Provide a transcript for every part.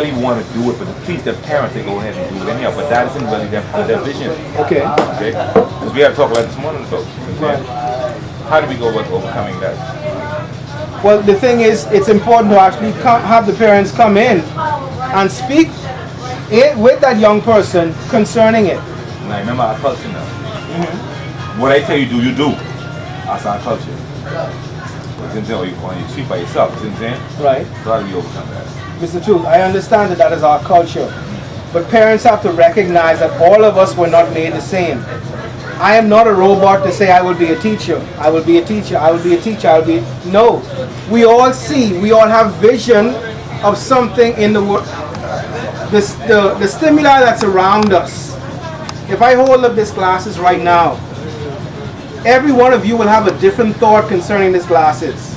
really want to do it, but to please their parents, they go ahead and do it anyhow. But that isn't really their vision. Okay. Okay. Because we had to talk about this morning, folks. Right. How do we go about overcoming that? Well, the thing is, it's important to actually have the parents come in and speak with that young person concerning it. Now, remember our culture now. What I tell you do, you do. That's our culture. Or you speak by yourself, you know what I'm saying? Right. So how do we overcome that? Mr. Truth, I understand that that is our culture. But parents have to recognize that all of us were not made the same. I am not a robot to say I will be a teacher. I will be a teacher. I will be a teacher. I will be. No. We all see. We all have vision of something in the world. The stimuli that's around us. If I hold up these glasses right now, every one of you will have a different thought concerning these glasses.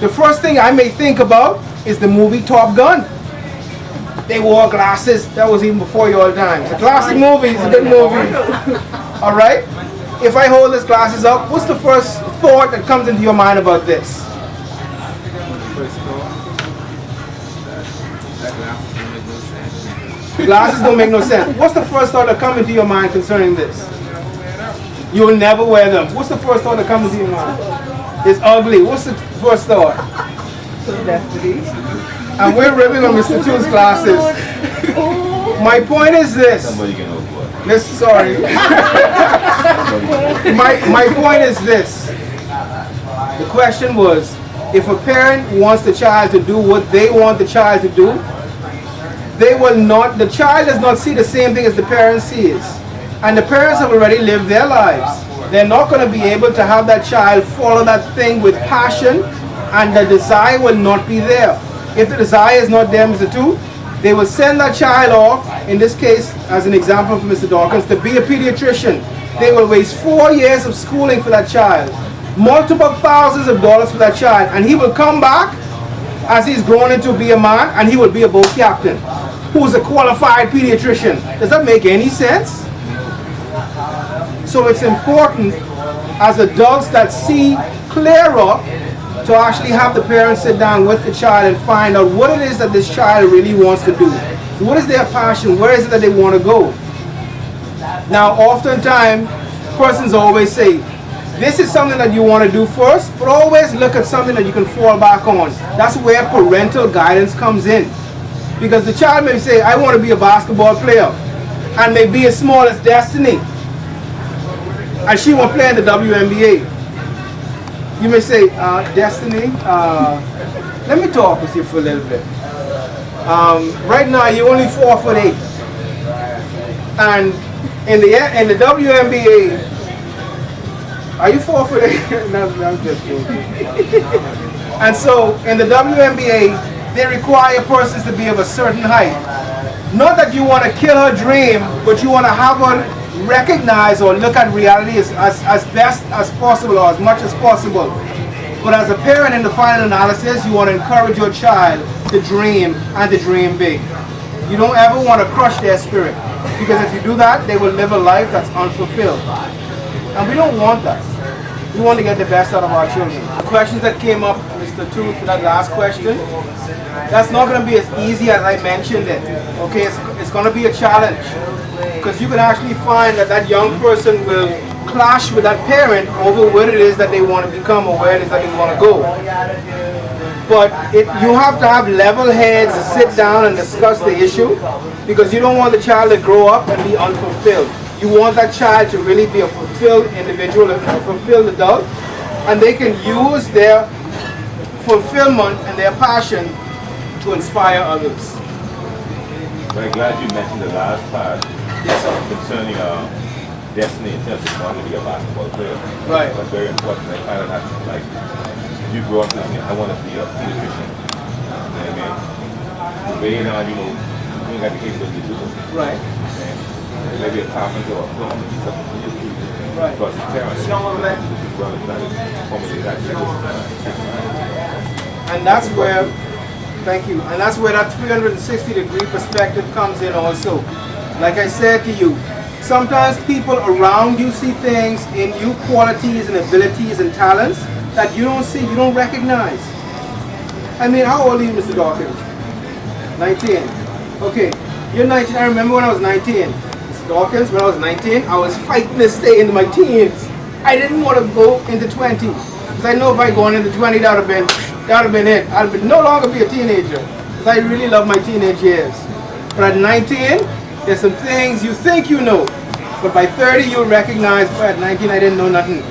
The first thing I may think about is the movie Top Gun. They wore glasses. That was even before your time. The classic movie is a good movie. All right? If I hold these glasses up, what's the first thought that comes into your mind about this? The glasses don't make no sense. What's the first thought that comes into your mind concerning this? You will never wear them. What's the first thought that comes into your mind? It's ugly. What's the first thought? Destiny. And we're ripping on Mr. Two's glasses. My point is this. Somebody can overlook. Listen, sorry. my point is this. The question was, if a parent wants the child to do what they want the child to do, they will not, the child does not see the same thing as the parent sees. And the parents have already lived their lives. They're not going to be able to have that child follow that thing with passion, and the desire will not be there. If the desire is not there, Mr. Two, they will send that child off, in this case, as an example for Mr. Dawkins, to be a pediatrician. They will waste 4 years of schooling for that child, multiple thousands of dollars for that child, and he will come back as he's grown into be a man, and he will be a boat captain who's a qualified pediatrician. Does that make any sense? So it's important as adults that see clearer to actually have the parents sit down with the child and find out what it is that this child really wants to do. What is their passion? Where is it that they want to go? Now, oftentimes, persons always say, this is something that you want to do first, but always look at something that you can fall back on. That's where parental guidance comes in. Because the child may say, I want to be a basketball player, and may be as small as Destiny, and she won't play in the WNBA. You may say, Destiny, let me talk with you for a little bit. Right now, you're only 4'8", and in the WNBA, are you 4'8"? No, I'm just joking. And so, in the WNBA, they require persons to be of a certain height. Not that you want to kill her dream, but you want to have her recognize or look at reality as best as possible, or as much as possible. But as a parent, in the final analysis, you want to encourage your child to dream and to dream big. You don't ever want to crush their spirit, because if you do that, they will live a life that's unfulfilled. And we don't want that. We want to get the best out of our children. The questions that came up, Mr. Two, for that last question, that's not going to be as easy as I mentioned it. Okay, it's going to be a challenge, because you can actually find that that young person will clash with that parent over what it is that they want to become or where it is that they want to go. But you have to have level heads to sit down and discuss the issue, because you don't want the child to grow up and be unfulfilled. You want that child to really be a fulfilled individual, a fulfilled adult, and they can use their fulfillment and their passion to inspire others. Very glad you mentioned the last part. Yes, sir. Concerning Destiny in terms of wanting to be a basketball player. Right. That's very important. I kind of have to, like, you grow up thinking, I want to be a pediatrician. You know what I mean? Way now, you ain't got the capability to do it. Right. Okay? Maybe a carpenter or a plumber would be something for you. Right. Because the parents well, and that's where, thank you, and that's where that 360-degree perspective comes in also. Like I said to you, sometimes people around you see things in you, qualities and abilities and talents that you don't see, you don't recognize. I mean, how old are you, Mr. Dawkins? 19. Okay, you're 19. I remember when I was 19. Mr. Dawkins, when I was 19, I was fighting to stay into my teens. I didn't want to go into 20. Because I know if I go into 20, that would have been it. I'd be no longer be a teenager. Because I really love my teenage years. But at 19, there's some things you think you know. But by 30, you'll recognize, but at 19, I didn't know nothing.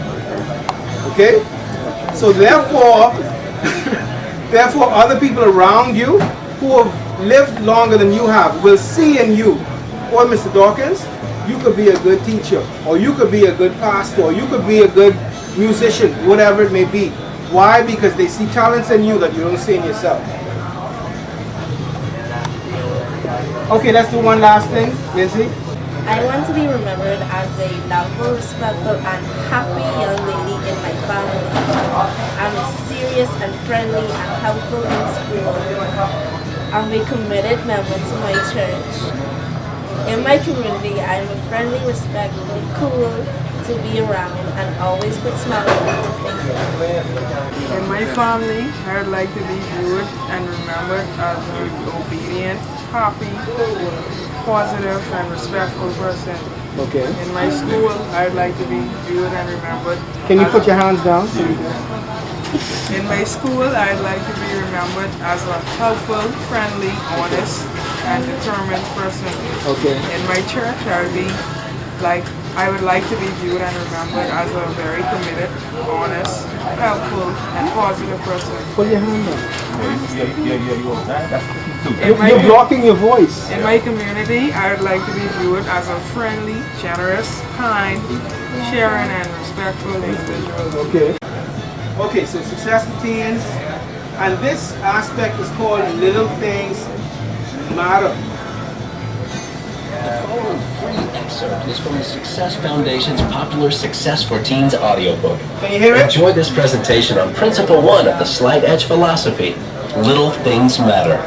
Okay? So therefore, therefore, other people around you who have lived longer than you have will see in you, or Mr. Dawkins, you could be a good teacher, or you could be a good pastor, or you could be a good musician, whatever it may be. Why? Because they see talents in you that you don't see in yourself. Okay, let's do one last thing, Lindsay. I want to be remembered as a lovable, respectful, and happy young lady in my family. I'm serious and friendly and helpful in school. I'm a committed member to my church. In my community, I'm a friendly, respectful, cool to be around, and always put smiles on my face. In my family, I would like to be viewed and remembered as an obedient, happy, positive, and respectful person. Okay. In my school, I would like to be viewed and remembered. Can you put your hands down? In my school, I'd like to be remembered as a helpful, friendly, honest, and determined person. Okay. In my church, I would like to be viewed and remembered as a very committed, honest, helpful, and positive person. Put your hand down. You on time? That's too. You're blocking your voice. In my community, I would like to be viewed as a friendly, generous, kind, sharing, and respectful individual. Okay. Okay, so successful teens, and this aspect is called little things matter. The following free excerpt is from the Success Foundation's popular Success for Teens audiobook. Can you hear it? Enjoy this presentation on Principle 1 of the Slight Edge Philosophy. Little things matter.